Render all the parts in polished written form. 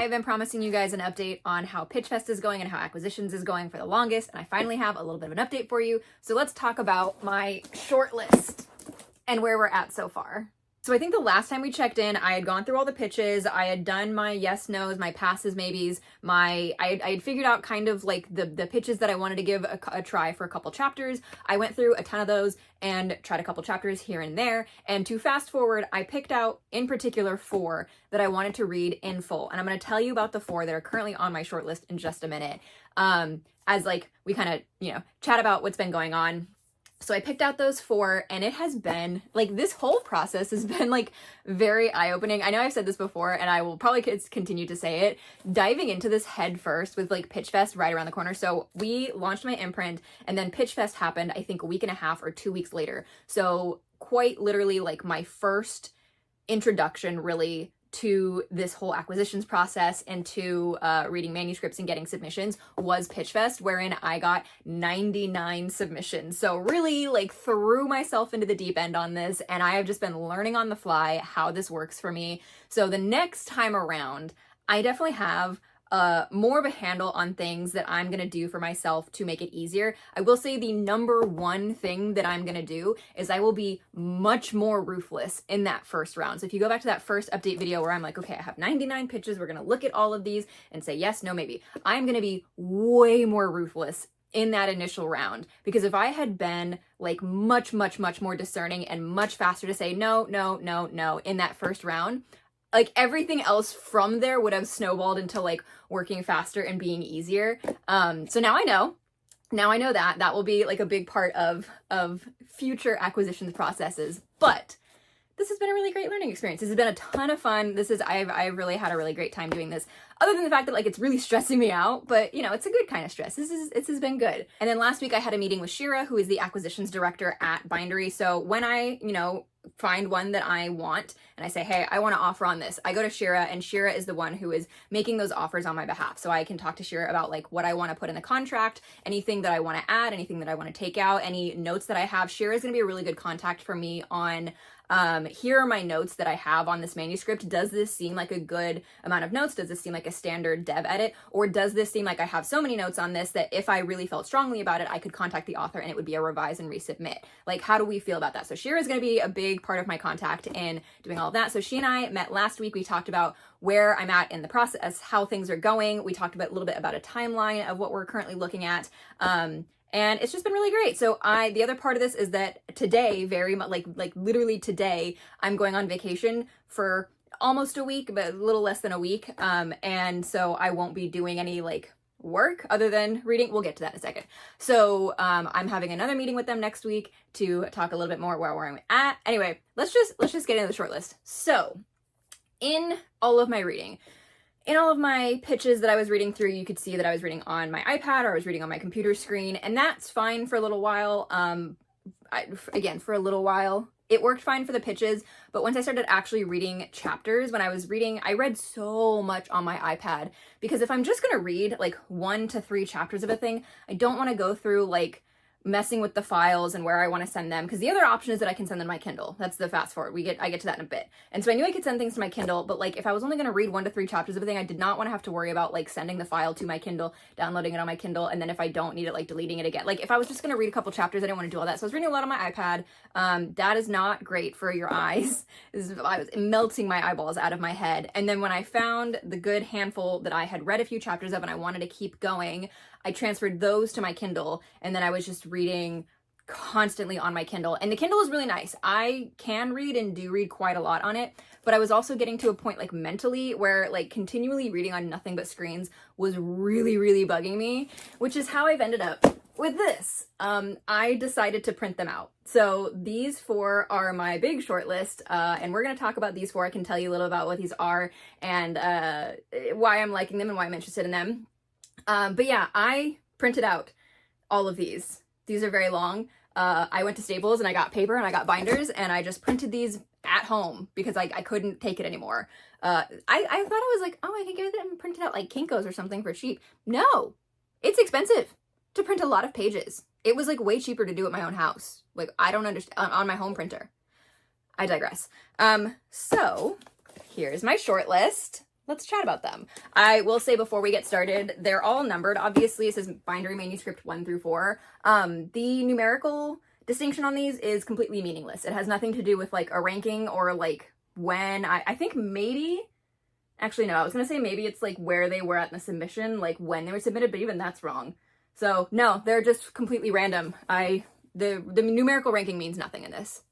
I have been promising you guys an update on how Pitchfest is going and how acquisitions is going for the longest, and I finally have a little bit of an update for you. So let's talk about my shortlist and where we're at so far. So I think the last time we checked in, I had gone through all the pitches. I had done my yes, no's, my passes, maybes. I had figured out kind of like the pitches that I wanted to give a try for a couple chapters. I went through a ton of those and tried a couple chapters here and there. And to fast forward, I picked out in particular 4 that I wanted to read in full. And I'm going to tell you about the 4 that are currently on my shortlist in just a minute. As like we kind of, chat about what's been going on. So I picked out those 4, and it has been, like, this whole process has been, like, very eye-opening. I know I've said this before, and I will probably continue to say it. Diving into this head first with, like, Pitchfest right around the corner. So we launched my imprint, and then Pitchfest happened, I think, a week and a half or 2 weeks later. So quite literally, like, my first introduction, really, to this whole acquisitions process and to reading manuscripts and getting submissions was Pitchfest, wherein I got 99 submissions. So really like threw myself into the deep end on this, and I have just been learning on the fly how this works for me. So the next time around, I definitely have more of a handle on things that I'm going to do for myself to make it easier. I will say the number one thing that I'm going to do is I will be much more ruthless in that first round. So if you go back to that first update video where I'm like, okay, I have 99 pitches. We're going to look at all of these and say yes, no, maybe. I'm going to be way more ruthless in that initial round, because if I had been like much more discerning and much faster to say no in that first round, like everything else from there would have snowballed into like working faster and being easier. So now I know that will be like a big part of future acquisitions processes. But this has been a really great learning experience. This has been a ton of fun. I've really had a really great time doing this, other than the fact that like it's really stressing me out, but it's a good kind of stress. This has been good. And then last week I had a meeting with Shira, who is the acquisitions director at Bindery. So when I, find one that I want and I say, hey, I want to offer on this, I go to Shira, and Shira is the one who is making those offers on my behalf. So I can talk to Shira about like what I want to put in the contract, anything that I want to add, anything that I want to take out, any notes that I have. Shira is going to be a really good contact for me on here are my notes that I have on this manuscript. Does this seem like a good amount of notes? Does this seem like a standard dev edit? Or does this seem like I have so many notes on this that if I really felt strongly about it, I could contact the author and it would be a revise and resubmit? Like, how do we feel about that? So Shira is going to be a big part of my contact in doing all of that. So she and I met last week. We talked about where I'm at in the process, how things are going. We talked about a little bit about a timeline of what we're currently looking at. And it's just been really great. So the other part of this is that today, very much like literally today, I'm going on vacation for almost a week, but a little less than a week. And so I won't be doing any like work other than reading. We'll get to that in a second. So I'm having another meeting with them next week to talk a little bit more where I'm at. Anyway, let's just get into the shortlist. So in all of my reading, in all of my pitches that I was reading through, you could see that I was reading on my iPad or I was reading on my computer screen, and that's fine for a little while. For a little while, it worked fine for the pitches, but once I started actually reading chapters, when I was reading, I read so much on my iPad, because if I'm just going to read like 1 to 3 chapters of a thing, I don't want to go through like messing with the files and where I want to send them, because the other option is that I can send them to my Kindle. That's the fast forward. I get to that in a bit. And so I knew I could send things to my Kindle, but like if I was only going to read 1 to 3 chapters of a thing, I did not want to have to worry about like sending the file to my Kindle, downloading it on my Kindle, and then if I don't need it, like deleting it again. Like if I was just going to read a couple chapters, I didn't want to do all that. So I was reading a lot on my iPad. That is not great for your eyes. I was melting my eyeballs out of my head. And then when I found the good handful that I had read a few chapters of and I wanted to keep going, I transferred those to my Kindle, and then I was just reading constantly on my Kindle. And the Kindle is really nice. I can read and do read quite a lot on it, but I was also getting to a point like mentally where like continually reading on nothing but screens was really bugging me, which is how I've ended up with this. I decided to print them out. So these 4 are my big short list, and we're going to talk about these 4. I can tell you a little about what these are and why I'm liking them and why I'm interested in them. But yeah, I printed out all of these. These are very long. I went to Staples and I got paper and I got binders, and I just printed these at home because I couldn't take it anymore. I thought I was like, oh, I could get it and print it out like Kinko's or something for cheap. No, it's expensive to print a lot of pages. It was like way cheaper to do at my own house. Like I don't understand on my home printer. I digress. So here's my short list. let's chat about them. I will say before we get started, they're all numbered. Obviously, it says bindery manuscript 1 through 4. The numerical distinction on these is completely meaningless. It has nothing to do with like a ranking or like when. I think maybe, actually no, I was gonna say maybe it's like where they were at in the submission, like when they were submitted, but even that's wrong. So no, they're just completely random. The numerical ranking means nothing in this.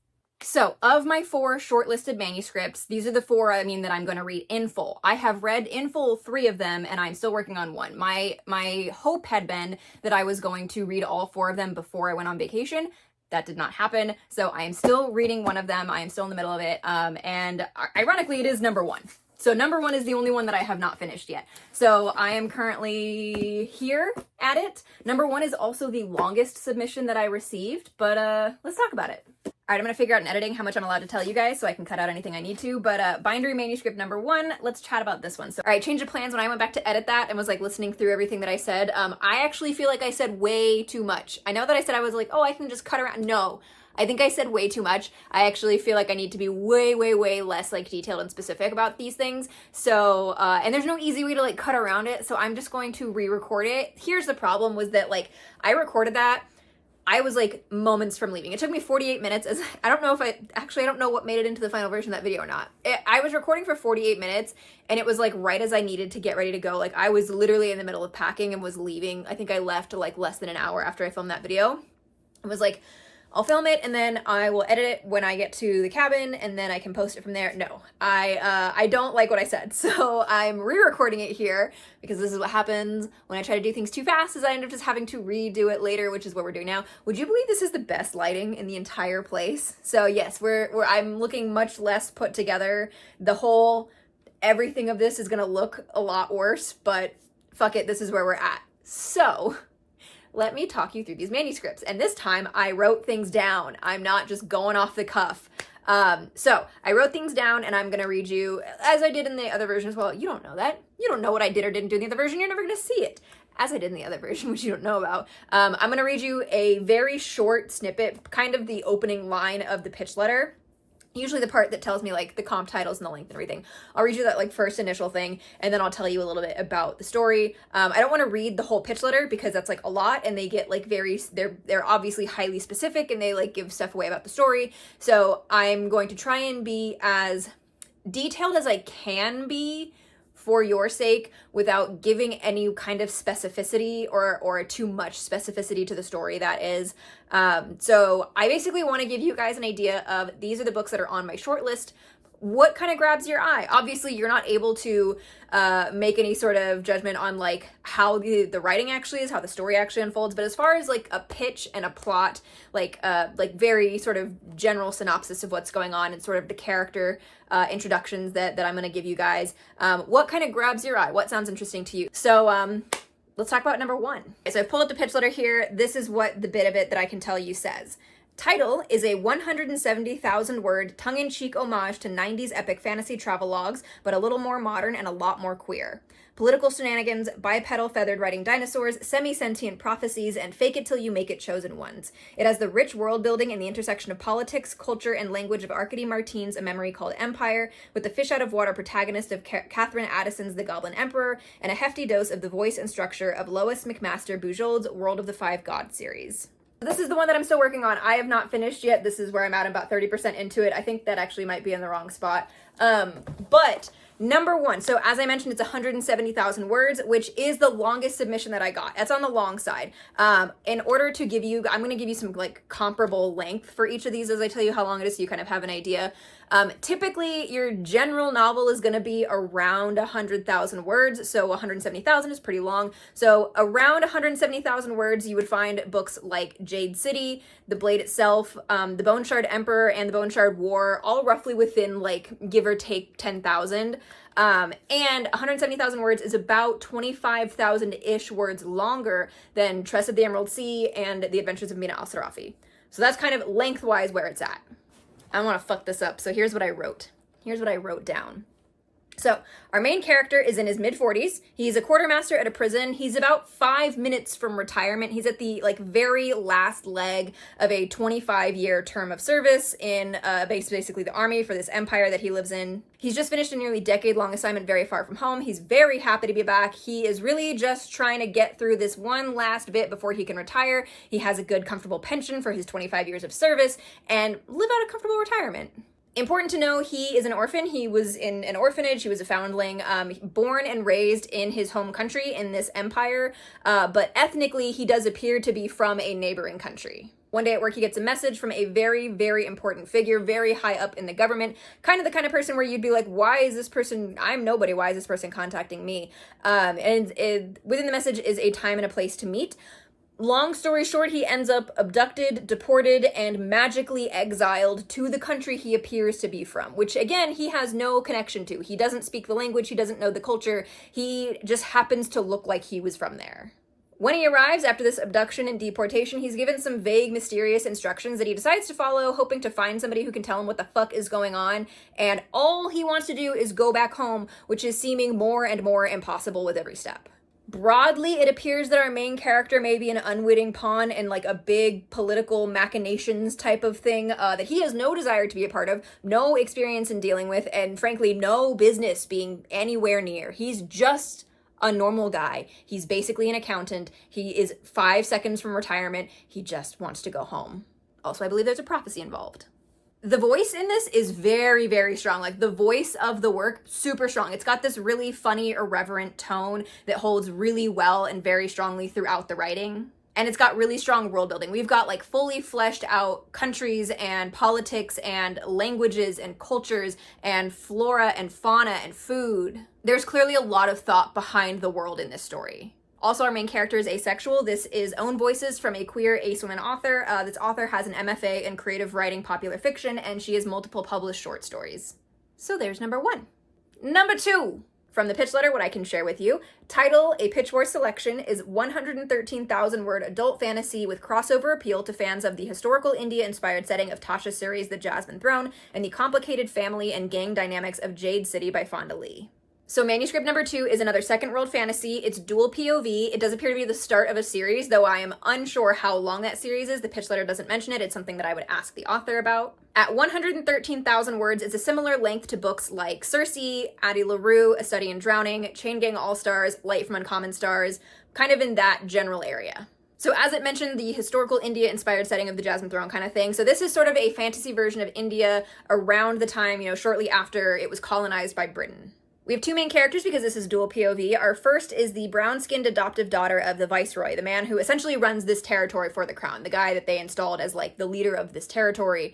So, of my 4 shortlisted manuscripts, these are the 4, that I'm going to read in full. I have read in full 3 of them, and I'm still working on 1. My hope had been that I was going to read all 4 of them before I went on vacation. That did not happen, so I am still reading one of them. I am still in the middle of it, and ironically, it is number 1. So number 1 is the only one that I have not finished yet. So I am currently here at it. Number 1 is also the longest submission that I received, but let's talk about it. All right, I'm gonna figure out in editing how much I'm allowed to tell you guys so I can cut out anything I need to, but bindery manuscript number 1, let's chat about this one. So, all right, change of plans. When I went back to edit that and was like listening through everything that I said, I actually feel like I said way too much. I know that I said I was like, oh, I can just cut around. No, I think I said way too much. I actually feel like I need to be way, way, way less like detailed and specific about these things. So, and there's no easy way to like cut around it. So I'm just going to re-record it. Here's the problem was that like I recorded that. I was like moments from leaving. It took me 48 minutes. I don't know if I don't know what made it into the final version of that video or not. I was recording for 48 minutes and it was like right as I needed to get ready to go. Like I was literally in the middle of packing and was leaving. I think I left like less than an hour after I filmed that video. I was like, I'll film it and then I will edit it when I get to the cabin and then I can post it from there. No, I don't like what I said. So I'm re-recording it here because this is what happens when I try to do things too fast is I end up just having to redo it later, which is what we're doing now. Would you believe this is the best lighting in the entire place? So yes, I'm looking much less put together. Everything of this is gonna look a lot worse, but fuck it, this is where we're at. So let me talk you through these manuscripts. And this time I wrote things down. I'm not just going off the cuff. So I wrote things down and I'm going to read you as I did in the other version as well. You don't know that. You don't know what I did or didn't do in the other version. You're never going to see it as I did in the other version, which you don't know about. I'm going to read you a very short snippet, kind of the opening line of the pitch letter. Usually the part that tells me like the comp titles and the length and everything. I'll read you that like first initial thing and then I'll tell you a little bit about the story. I don't want to read the whole pitch letter because that's like a lot and they get like they're obviously highly specific and they like give stuff away about the story. So I'm going to try and be as detailed as I can be for your sake without giving any kind of specificity or too much specificity to the story that is. So I basically want to give you guys an idea of these are the books that are on my shortlist. What kind of grabs your eye? Obviously, you're not able to make any sort of judgment on like how the writing actually is, how the story actually unfolds. But as far as like a pitch and a plot, like very sort of general synopsis of what's going on and sort of the character introductions that I'm going to give you guys, what kind of grabs your eye? What sounds interesting to you? So let's talk about number 1. Okay, so I pulled up the pitch letter here. This is what the bit of it that I can tell you says. Title is a 170,000 word tongue-in-cheek homage to 90s epic fantasy travelogues, but a little more modern and a lot more queer. Political shenanigans, bipedal feathered riding dinosaurs, semi-sentient prophecies, and fake it till you make it chosen ones. It has the rich world building and the intersection of politics, culture, and language of Arkady Martine's A Memory Called Empire, with the fish out of water protagonist of Catherine Addison's The Goblin Emperor, and a hefty dose of the voice and structure of Lois McMaster Bujold's World of the Five Gods series. This is the one that I'm still working on. I have not finished yet. This is where I'm at. I'm about 30% into it. I think that actually might be in the wrong spot. But number 1, so as I mentioned, it's 170,000 words, which is the longest submission that I got. That's on the long side. In order to give you, I'm going to give you some like comparable length for each of these as I tell you how long it is so you kind of have an idea. Typically, your general novel is going to be around 100,000 words, so 170,000 is pretty long. So around 170,000 words, you would find books like Jade City, The Blade Itself, The Bone Shard Emperor, and The Bone Shard War, all roughly within like give or take 10,000. And 170,000 words is about 25,000-ish words longer than Tress of the Emerald Sea and The Adventures of Mina al-Sarafi. So that's kind of lengthwise where it's at. I don't want to fuck this up, so here's what I wrote. Here's what I wrote down. So our main character is in his mid-40s. He's a quartermaster at a prison. He's about 5 minutes from retirement. He's at the very last leg of a 25-year term of service in basically the army for this empire that he lives in. He's just finished a nearly decade-long assignment very far from home. He's very happy to be back. He is really just trying to get through this one last bit before he can retire. He has a good, comfortable pension for his 25 years of service and live out a comfortable retirement. Important to know, he is an orphan. He was in an orphanage. He was a foundling, born and raised in his home country in this empire, but ethnically he does appear to be from a neighboring country. One day at work, he gets a message from a very, very important figure, very high up in the government, kind of the kind of person where you'd be like, why is this person, I'm nobody, why is this person contacting me? Within the message is a time and a place to meet. Long story short, he ends up abducted, deported, and magically exiled to the country he appears to be from, which again, he has no connection to. He doesn't speak the language, he doesn't know the culture, he just happens to look like he was from there. When he arrives after this abduction and deportation, he's given some vague, mysterious instructions that he decides to follow, hoping to find somebody who can tell him what the fuck is going on, and all he wants to do is go back home, which is seeming more and more impossible with every step. Broadly, it appears that our main character may be an unwitting pawn in a big political machinations type of thing that he has no desire to be a part of, no experience in dealing with, and frankly, no business being anywhere near. He's just a normal guy. He's basically an accountant. He is 5 seconds from retirement. He just wants to go home. Also, I believe there's a prophecy involved. The voice in this is very, very strong. The voice of the work, super strong. It's got this really funny, irreverent tone that holds really well and very strongly throughout the writing. And it's got really strong world building. We've got fully fleshed out countries and politics and languages and cultures and flora and fauna and food. There's clearly a lot of thought behind the world in this story. Also, our main character is asexual. This is own voices from a queer ace woman author. This author has an MFA in creative writing popular fiction, and she has multiple published short stories. So there's number 1. Number 2, from the pitch letter, what I can share with you. Title, a Pitch War selection, is 113,000-word adult fantasy with crossover appeal to fans of the historical India-inspired setting of Tasha Suri's The Jasmine Throne and the complicated family and gang dynamics of Jade City by Fonda Lee. So manuscript number 2 is another second world fantasy. It's dual POV. It does appear to be the start of a series, though I am unsure how long that series is. The pitch letter doesn't mention it. It's something that I would ask the author about. At 113,000 words, it's a similar length to books like Circe, Addie LaRue, A Study in Drowning, Chain Gang All-Stars, Light from Uncommon Stars, kind of in that general area. So as it mentioned, the historical India-inspired setting of the Jasmine Throne kind of thing. So this is sort of a fantasy version of India around the time, shortly after it was colonized by Britain. We have 2 main characters because this is dual POV. Our first is the brown-skinned adoptive daughter of the viceroy, the man who essentially runs this territory for the crown, the guy that they installed as the leader of this territory,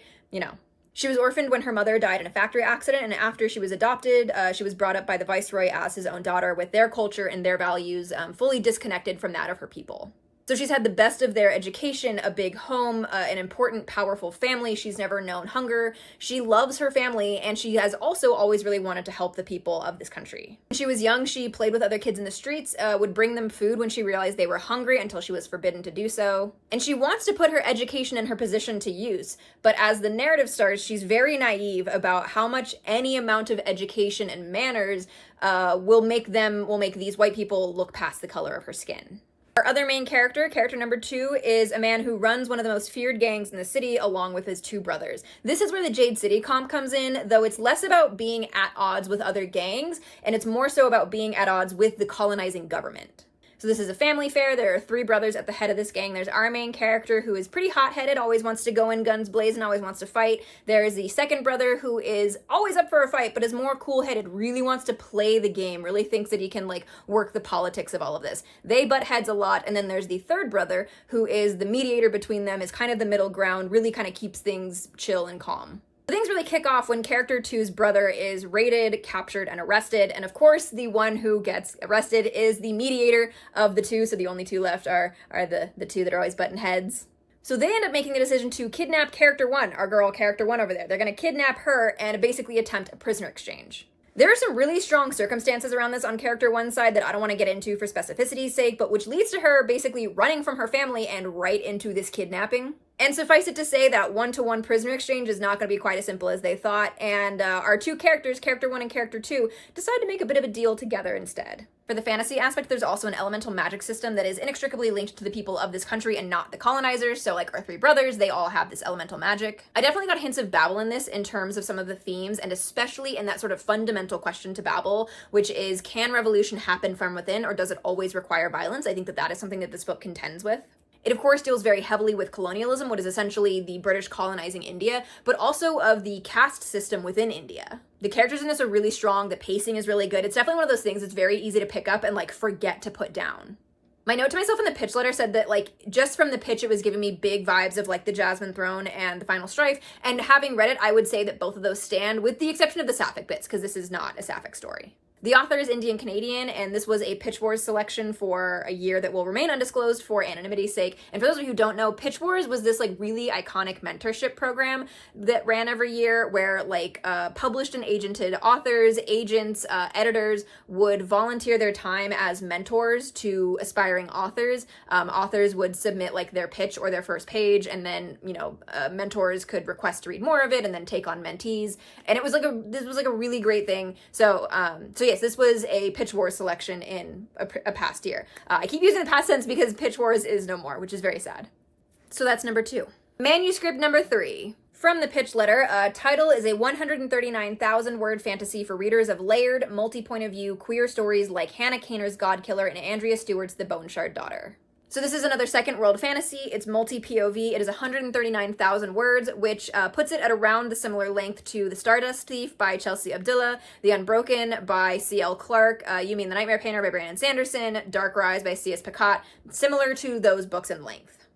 She was orphaned when her mother died in a factory accident, and after she was adopted, she was brought up by the viceroy as his own daughter with their culture and their values fully disconnected from that of her people. So she's had the best of their education, a big home, an important, powerful family. She's never known hunger. She loves her family, and she has also always really wanted to help the people of this country. When she was young, she played with other kids in the streets, would bring them food when she realized they were hungry until she was forbidden to do so. And she wants to put her education and her position to use, but as the narrative starts, she's very naive about how much any amount of education and manners will make these white people look past the color of her skin. Our other main character number 2, is a man who runs one of the most feared gangs in the city along with his 2 brothers. This is where the Jade City comp comes in, though it's less about being at odds with other gangs, and it's more so about being at odds with the colonizing government. So this is a family affair. There are 3 brothers at the head of this gang. There's our main character, who is pretty hot-headed, always wants to go in guns blazing, always wants to fight. There's the second brother, who is always up for a fight, but is more cool-headed, really wants to play the game, really thinks that he can work the politics of all of this. They butt heads a lot. And then there's the third brother, who is the mediator between them, is kind of the middle ground, really kind of keeps things chill and calm. Things really kick off when character 2's brother is raided, captured, and arrested, and of course the one who gets arrested is the mediator of the 2, so the only 2 left are the 2 that are always butting heads. So they end up making the decision to kidnap character 1, our girl character 1 over there. They're going to kidnap her and basically attempt a prisoner exchange. There are some really strong circumstances around this on character 1's side that I don't want to get into for specificity's sake, but which leads to her basically running from her family and right into this kidnapping. And suffice it to say that one-to-one prisoner exchange is not going to be quite as simple as they thought, and our two characters, character 1 and character 2, decide to make a bit of a deal together instead. For the fantasy aspect, there's also an elemental magic system that is inextricably linked to the people of this country and not the colonizers, so like our three brothers, they all have this elemental magic. I definitely got hints of Babel in this in terms of some of the themes, and especially in that sort of fundamental question to Babel, which is, can revolution happen from within, or does it always require violence? I think that that is something that this book contends with. It, of course, deals very heavily with colonialism, what is essentially the British colonizing India, but also of the caste system within India. The characters in this are really strong, the pacing is really good. It's definitely one of those things that's very easy to pick up and, like, forget to put down. My note to myself in the pitch letter said that, like, just from the pitch, it was giving me big vibes of, like, the Jasmine Throne and the Final Strife, and having read it, I would say that both of those stand, with the exception of the sapphic bits, because this is not a sapphic story. The author is Indian-Canadian, and this was a Pitch Wars selection for a year that will remain undisclosed for anonymity's sake. And for those of you who don't know, Pitch Wars was this like really iconic mentorship program that ran every year where like published and agented authors, agents, editors would volunteer their time as mentors to aspiring authors. Authors would submit like their pitch or their first page, and then, you know, mentors could request to read more of it and then take on mentees. And it was like this was like a really great thing. So yes, this was a Pitch Wars selection in a past year. I keep using the past tense because Pitch Wars is no more, which is very sad. So that's number 2. Manuscript number 3. From the pitch letter, title is a 139,000 word fantasy for readers of layered, multi-point of view, queer stories like Hannah Kaner's Godkiller and Andrea Stewart's The Bone Shard Daughter. So this is another second world fantasy. It's multi-POV. It is 139,000 words, which puts it at around the similar length to The Stardust Thief by Chelsea Abdullah, The Unbroken by C.L. Clarke, You Mean the Nightmare Painter by Brandon Sanderson, Dark Rise by C.S. Picot, similar to those books in length.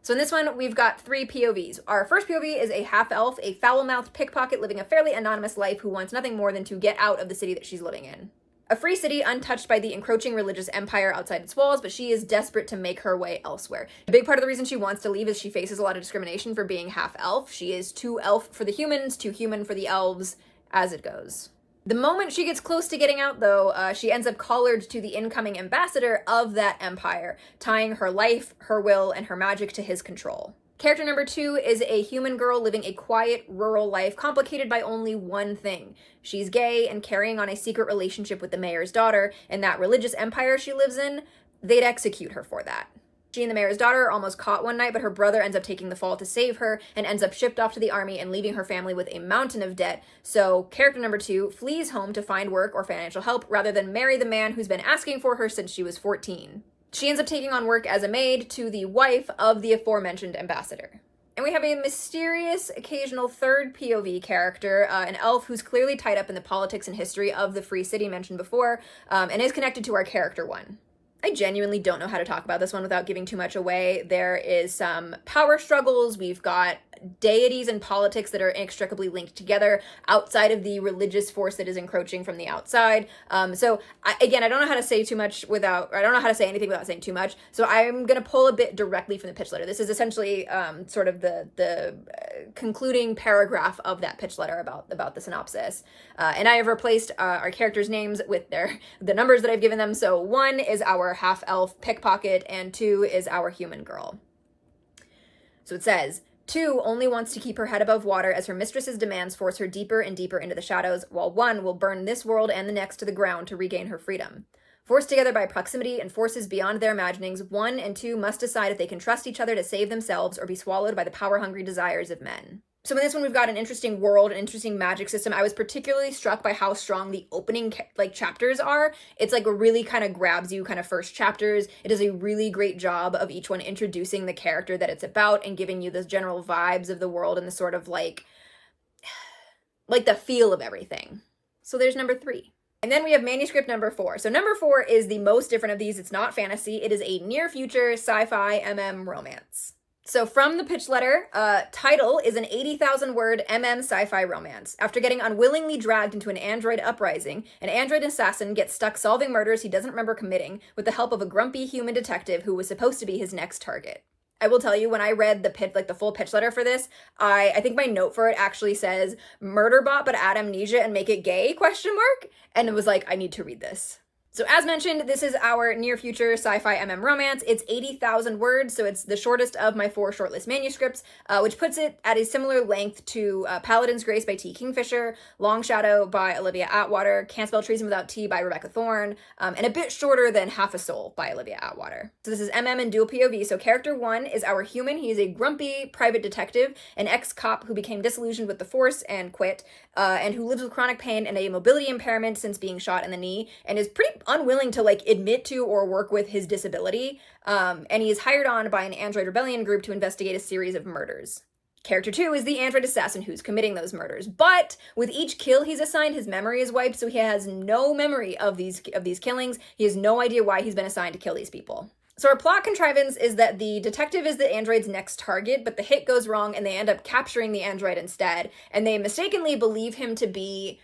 So in this one, we've got 3 POVs. Our first POV is a half-elf, a foul-mouthed pickpocket living a fairly anonymous life who wants nothing more than to get out of the city that she's living in. A free city untouched by the encroaching religious empire outside its walls, but she is desperate to make her way elsewhere. A big part of the reason she wants to leave is she faces a lot of discrimination for being half-elf. She is too elf for the humans, too human for the elves, as it goes. The moment she gets close to getting out, though, she ends up collared to the incoming ambassador of that empire, tying her life, her will, and her magic to his control. Character number 2 is a human girl living a quiet, rural life complicated by only one thing. She's gay and carrying on a secret relationship with the mayor's daughter, and that religious empire she lives in, they'd execute her for that. She and the mayor's daughter are almost caught one night, but her brother ends up taking the fall to save her and ends up shipped off to the army and leaving her family with a mountain of debt. So character number 2 flees home to find work or financial help rather than marry the man who's been asking for her since she was 14. She ends up taking on work as a maid to the wife of the aforementioned ambassador. And we have a mysterious, occasional third POV character, an elf who's clearly tied up in the politics and history of the free city mentioned before, and is connected to our character 1. I genuinely don't know how to talk about this one without giving too much away. There is some power struggles. We've got deities and politics that are inextricably linked together outside of the religious force that is encroaching from the outside. I don't know how to say too much I don't know how to say anything without saying too much. So I'm going to pull a bit directly from the pitch letter. This is essentially sort of the concluding paragraph of that pitch letter about the synopsis. And I have replaced our characters' names with the numbers that I've given them. So 1 is our half-elf pickpocket and 2 is our human girl. So it says, 2 only wants to keep her head above water as her mistress's demands force her deeper and deeper into the shadows, while 1 will burn this world and the next to the ground to regain her freedom. Forced together by proximity and forces beyond their imaginings, 1 and 2 must decide if they can trust each other to save themselves or be swallowed by the power-hungry desires of men. So in this one, we've got an interesting world, an interesting magic system. I was particularly struck by how strong the opening chapters are. It's like really kind of grabs you kind of first chapters. It does a really great job of each one introducing the character that it's about and giving you the general vibes of the world and the sort of like the feel of everything. So there's number 3. And then we have manuscript number 4. So number 4 is the most different of these. It's not fantasy. It is a near future sci-fi romance. So from the pitch letter, title is an 80,000 word sci-fi romance. After getting unwillingly dragged into an android uprising, an android assassin gets stuck solving murders he doesn't remember committing with the help of a grumpy human detective who was supposed to be his next target. I will tell you, when I read the full pitch letter for this, I think my note for it actually says, murder bot but add amnesia and make it gay, ? And it was like, I need to read this. So as mentioned, this is our near future sci-fi MM romance. It's 80,000 words, so it's the shortest of my 4 shortlist manuscripts, which puts it at a similar length to Paladin's Grace by T. Kingfisher, Long Shadow by Olivia Atwater, Can't Spell Treason Without T by Rebecca Thorne, and a bit shorter than Half a Soul by Olivia Atwater. So this is MM and dual POV. So character 1 is our human. He's a grumpy private detective, an ex-cop who became disillusioned with the force and quit, and who lives with chronic pain and a mobility impairment since being shot in the knee, and is pretty unwilling to like admit to or work with his disability, and he is hired on by an android rebellion group to investigate a series of murders. Character 2 is the android assassin who's committing those murders, but with each kill he's assigned, his memory is wiped, so he has no memory of these killings. He has no idea why he's been assigned to kill these people. So our plot contrivance is that the detective is the android's next target, but the hit goes wrong and they end up capturing the android instead, and they mistakenly believe him to be,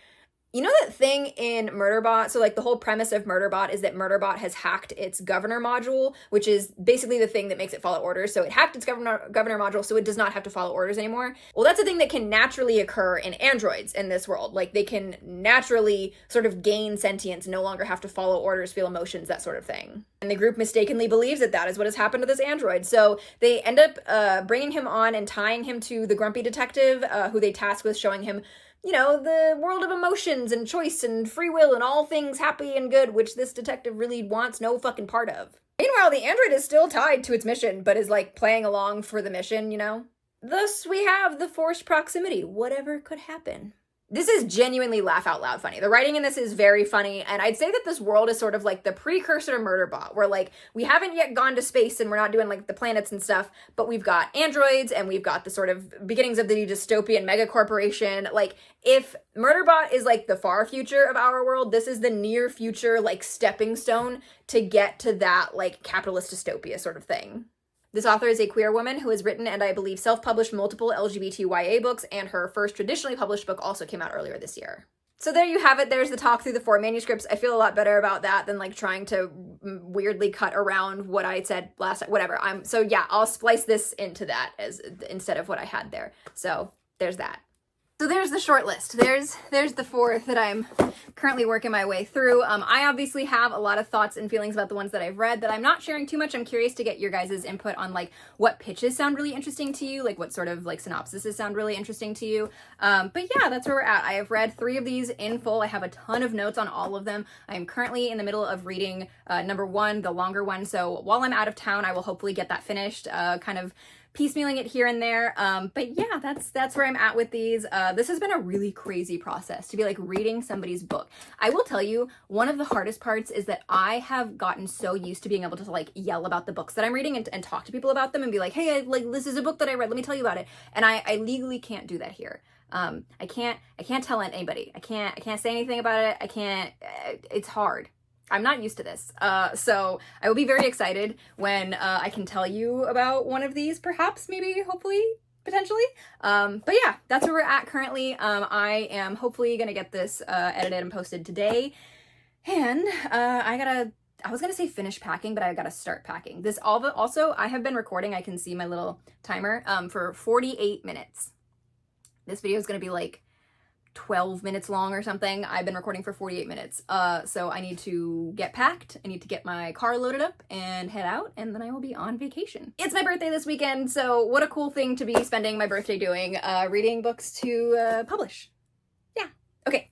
you know that thing in Murderbot? So like the whole premise of Murderbot is that Murderbot has hacked its governor module, which is basically the thing that makes it follow orders. So it hacked its governor module, so it does not have to follow orders anymore. Well, that's a thing that can naturally occur in androids in this world. Like they can naturally sort of gain sentience, no longer have to follow orders, feel emotions, that sort of thing. And the group mistakenly believes that that is what has happened to this android. So they end up bringing him on and tying him to the grumpy detective, who they task with showing him, you know, the world of emotions and choice and free will and all things happy and good, which this detective really wants no fucking part of. Meanwhile, the android is still tied to its mission, but is like playing along for the mission, you know? Thus, we have the forced proximity. Whatever could happen. This is genuinely laugh out loud funny. The writing in this is very funny, and I'd say that this world is sort of like the precursor to Murderbot, where like we haven't yet gone to space and we're not doing like the planets and stuff, but we've got androids and we've got the sort of beginnings of the dystopian megacorporation. Like if Murderbot is like the far future of our world, this is the near future like stepping stone to get to that like capitalist dystopia sort of thing. This author is a queer woman who has written and I believe self-published multiple LGBTYA books, and her first traditionally published book also came out earlier this year. So there you have it. There's the talk through the 4 manuscripts. I feel a lot better about that than like trying to weirdly cut around what I said last time. Whatever. So yeah, I'll splice this into that as instead of what I had there. So there's that. So there's the short list. There's the 4 that I'm currently working my way through. I obviously have a lot of thoughts and feelings about the ones that I've read that I'm not sharing too much. I'm curious to get your guys' input on like what pitches sound really interesting to you, like what sort of like synopsises sound really interesting to you. But yeah, that's where we're at. I have read 3 of these in full. I have a ton of notes on all of them. I am currently in the middle of reading number 1, the longer one. So while I'm out of town, I will hopefully get that finished, kind of piecemealing it here and there. But yeah, that's where I'm at with these. This has been a really crazy process to be like reading somebody's book. I will tell you, one of the hardest parts is that I have gotten so used to being able to like yell about the books that I'm reading and talk to people about them and be like, hey, like this is a book that I read, let me tell you about it. And I legally can't do that here. I can't tell anybody. I can't say anything about it. It's hard. I'm not used to this. So I will be very excited when I can tell you about one of these, perhaps, maybe, hopefully, potentially. But yeah, that's where we're at currently. I am hopefully gonna get this edited and posted today. And I was gonna say finish packing, but I gotta start packing. Also, I have been recording, I can see my little timer, for 48 minutes. This video is gonna be like 12 minutes long or something. I've been recording for 48 minutes. So I need to get packed. I need to get my car loaded up and head out, and then I will be on vacation. It's my birthday this weekend, so what a cool thing to be spending my birthday doing, reading books to publish. Yeah. Okay.